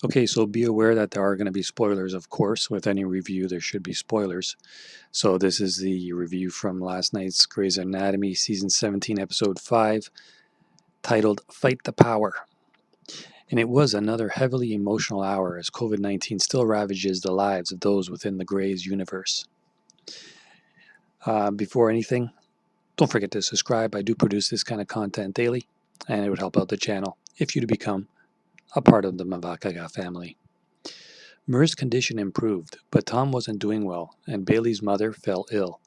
Okay, so be aware that there are going to be spoilers, of course. With any review, there should be spoilers. So, this is the review from last night's Grey's Anatomy, Season 17, Episode 5, titled Fight the Power. And it was another heavily emotional hour as COVID 19 still ravages the lives of those within the Grey's universe. Before anything, don't forget to subscribe. I do produce this kind of content daily, and it would help out the channel if you to become a part of the Mavakaga family. Mur's condition improved, but Tom wasn't doing well, and Bailey's mother fell ill.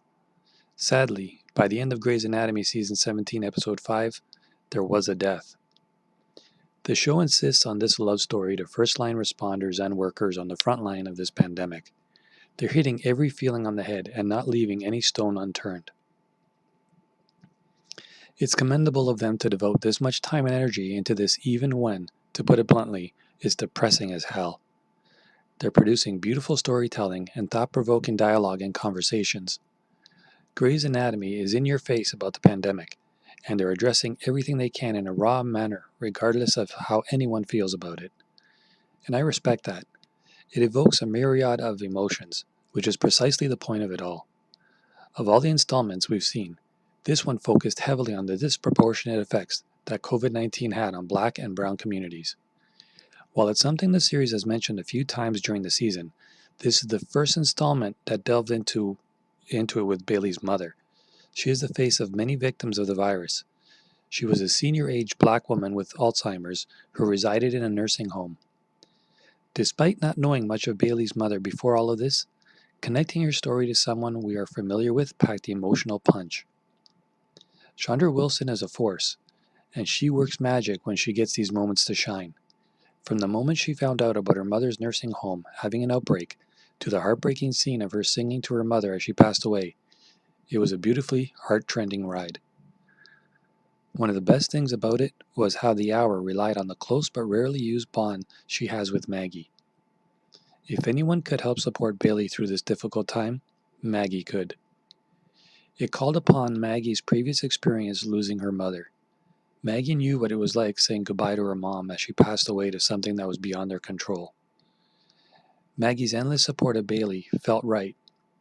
Sadly, by the end of Grey's Anatomy Season 17, Episode 5, there was a death. The show insists on this love story to first-line responders and workers on the front line of this pandemic. They're hitting every feeling on the head and not leaving any stone unturned. It's commendable of them to devote this much time and energy into this even when, to put it bluntly, it's depressing as hell. They're producing beautiful storytelling and thought-provoking dialogue and conversations. Grey's Anatomy is in your face about the pandemic, and they're addressing everything they can in a raw manner, regardless of how anyone feels about it. And I respect that. It evokes a myriad of emotions, which is precisely the point of it all. Of all the installments we've seen, this one focused heavily on the disproportionate effects that COVID-19 had on Black and Brown communities. While it's something the series has mentioned a few times during the season, this is the first installment that delved into it with Bailey's mother. She is the face of many victims of the virus. She was a senior-aged Black woman with Alzheimer's who resided in a nursing home. Despite not knowing much of Bailey's mother before all of this, connecting her story to someone we are familiar with packed the emotional punch. Chandra Wilson is a force, and she works magic when she gets these moments to shine. From the moment she found out about her mother's nursing home having an outbreak, to the heartbreaking scene of her singing to her mother as she passed away, it was a beautifully heart-trending ride. One of the best things about it was how the hour relied on the close but rarely used bond she has with Maggie. If anyone could help support Bailey through this difficult time, Maggie could. It called upon Maggie's previous experience losing her mother. Maggie knew what it was like saying goodbye to her mom as she passed away to something that was beyond their control. Maggie's endless support of Bailey felt right,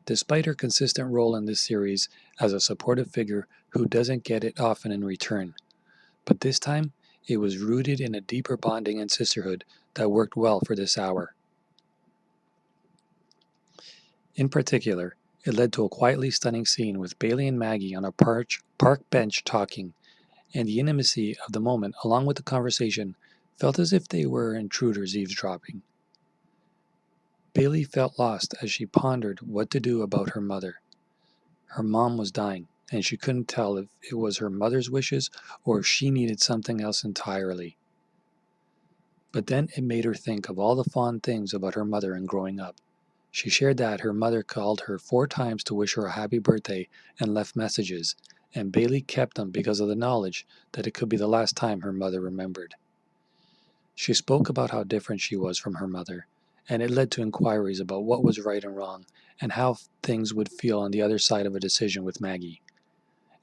despite her consistent role in this series as a supportive figure who doesn't get it often in return. But this time, it was rooted in a deeper bonding and sisterhood that worked well for this hour. In particular, it led to a quietly stunning scene with Bailey and Maggie on a park bench talking, and the intimacy of the moment along with the conversation felt as if they were intruders eavesdropping. Bailey felt lost as she pondered what to do about her mother. Her mom was dying, and she couldn't tell if it was her mother's wishes or if she needed something else entirely. But then it made her think of all the fond things about her mother and growing up. She shared that her mother called her 4 times to wish her a happy birthday and left messages, and Bailey kept them because of the knowledge that it could be the last time her mother remembered. She spoke about how different she was from her mother, and it led to inquiries about what was right and wrong, and how things would feel on the other side of a decision with Maggie.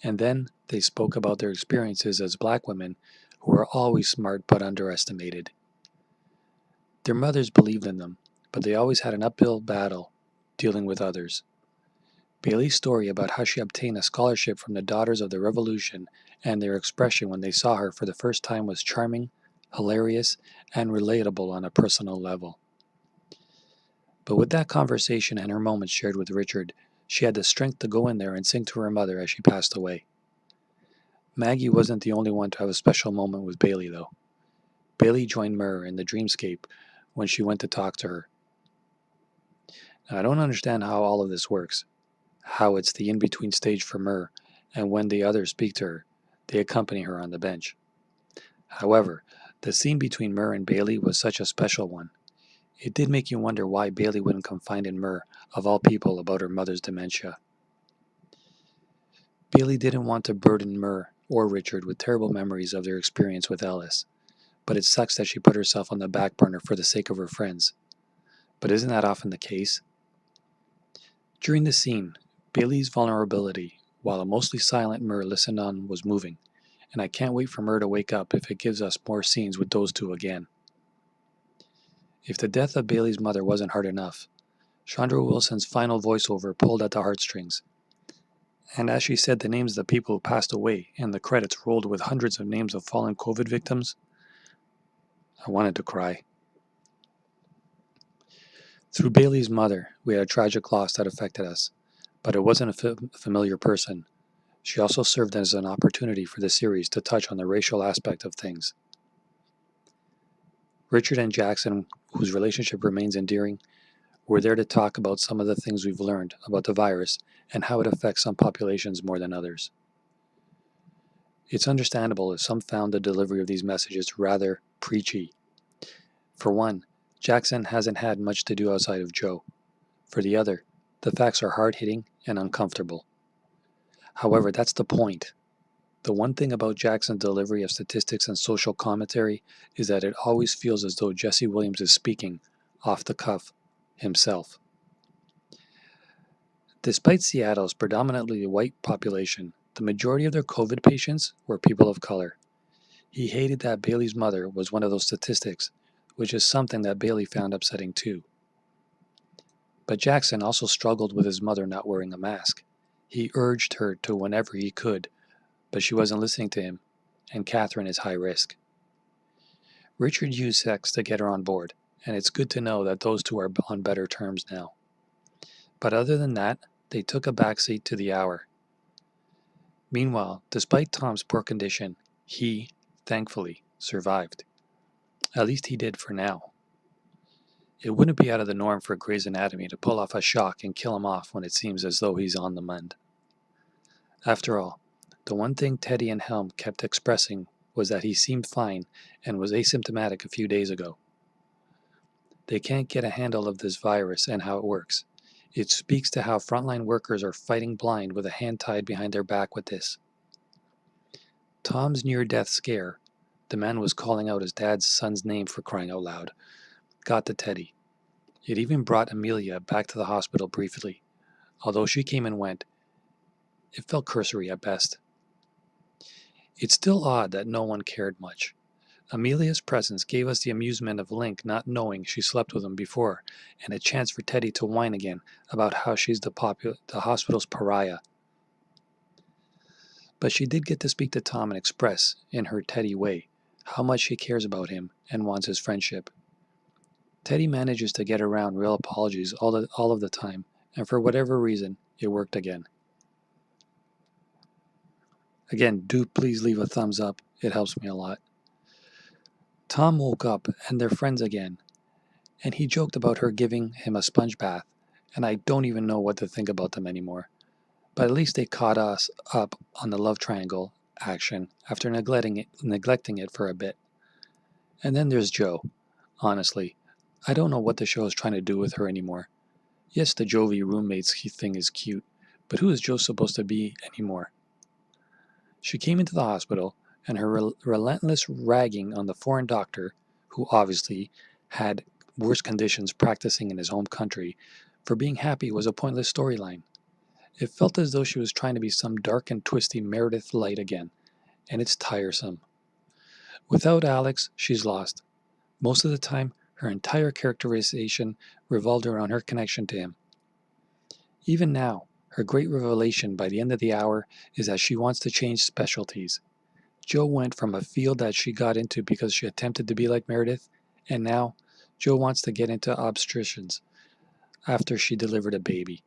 And then they spoke about their experiences as Black women who were always smart but underestimated. Their mothers believed in them, but they always had an uphill battle dealing with others. Bailey's story about how she obtained a scholarship from the Daughters of the Revolution and their expression when they saw her for the first time was charming, hilarious, and relatable on a personal level. But with that conversation and her moments shared with Richard, she had the strength to go in there and sing to her mother as she passed away. Maggie wasn't the only one to have a special moment with Bailey, though. Bailey joined Mur in the dreamscape when she went to talk to her. Now, I don't understand how all of this works, how it's the in-between stage for Mur, and when the others speak to her, they accompany her on the bench. However, the scene between Mur and Bailey was such a special one. It did make you wonder why Bailey wouldn't confide in Mur, of all people, about her mother's dementia. Bailey didn't want to burden Mur or Richard with terrible memories of their experience with Ellis, but it sucks that she put herself on the back burner for the sake of her friends. But isn't that often the case? During the scene, Bailey's vulnerability, while a mostly silent Mur listened on, was moving, and I can't wait for Mur to wake up if it gives us more scenes with those two again. If the death of Bailey's mother wasn't hard enough, Chandra Wilson's final voiceover pulled at the heartstrings. And as she said the names of the people who passed away and the credits rolled with hundreds of names of fallen COVID victims, I wanted to cry. Through Bailey's mother, we had a tragic loss that affected us, but it wasn't a familiar person. She also served as an opportunity for the series to touch on the racial aspect of things. Richard and Jackson, whose relationship remains endearing, were there to talk about some of the things we've learned about the virus and how it affects some populations more than others. It's understandable if some found the delivery of these messages rather preachy. For one, Jackson hasn't had much to do outside of Joe. For the other, the facts are hard-hitting and uncomfortable. However, that's the point. The one thing about Jackson's delivery of statistics and social commentary is that it always feels as though Jesse Williams is speaking, off the cuff, himself. Despite Seattle's predominantly white population, the majority of their COVID patients were people of color. He hated that Bailey's mother was one of those statistics, which is something that Bailey found upsetting too. But Jackson also struggled with his mother not wearing a mask. He urged her to whenever he could, but she wasn't listening to him, and Catherine is high risk. Richard used sex to get her on board, and it's good to know that those two are on better terms now. But other than that, they took a backseat to the hour. Meanwhile, despite Tom's poor condition, he, thankfully, survived. At least he did for now. It wouldn't be out of the norm for Grey's Anatomy to pull off a shock and kill him off when it seems as though he's on the mend. After all, the one thing Teddy and Helm kept expressing was that he seemed fine and was asymptomatic a few days ago. They can't get a handle of this virus and how it works. It speaks to how frontline workers are fighting blind with a hand tied behind their back with this. Tom's near-death scare, the man was calling out his dad's son's name for crying out loud, got to Teddy. It even brought Amelia back to the hospital briefly. Although she came and went, it felt cursory at best. It's still odd that no one cared much. Amelia's presence gave us the amusement of Link not knowing she slept with him before, and a chance for Teddy to whine again about how she's the hospital's pariah. But she did get to speak to Tom and express, in her Teddy way, how much she cares about him and wants his friendship. Teddy manages to get around real apologies all of the time, and for whatever reason, it worked again. Again, do please leave a thumbs up. It helps me a lot. Tom woke up and they're friends again, and he joked about her giving him a sponge bath, and I don't even know what to think about them anymore. But at least they caught us up on the love triangle action after neglecting it for a bit. And then there's Jo. Honestly, I don't know what the show is trying to do with her anymore. Yes, the Jovi roommates thing is cute, but who is Jo supposed to be anymore? She came into the hospital, and her relentless ragging on the foreign doctor, who obviously had worse conditions practicing in his home country, for being happy was a pointless storyline. It felt as though she was trying to be some dark and twisty Meredith Light again, and it's tiresome. Without Alex, she's lost. Most of the time, her entire characterization revolved around her connection to him. Even now, her great revelation by the end of the hour is that she wants to change specialties. Jo went from a field that she got into because she attempted to be like Meredith, and now Jo wants to get into obstetricians after she delivered a baby.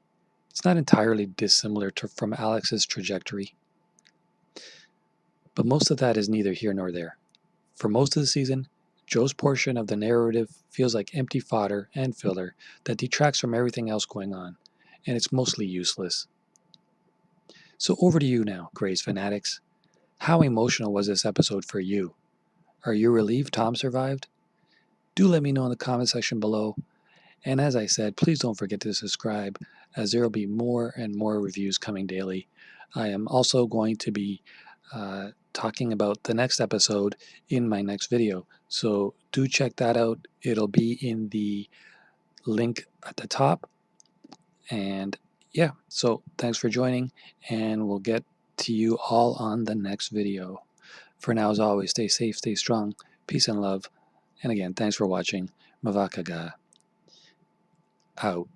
It's not entirely dissimilar from Alex's trajectory. But most of that is neither here nor there. For most of the season, Jo's portion of the narrative feels like empty fodder and filler that detracts from everything else going on, and it's mostly useless. So over to you now, Grey's fanatics. How emotional was this episode for you? Are you relieved Tom survived? Do let me know in the comment section below. And as I said, please don't forget to subscribe, as there will be more and more reviews coming daily. I am also going to be talking about the next episode in my next video, so do check that out. It'll be in the link at the top. And yeah, so thanks for joining, and we'll get to you all on the next video. For now, as always, stay safe, stay strong, peace and love. And again, thanks for watching. Mavakaga out.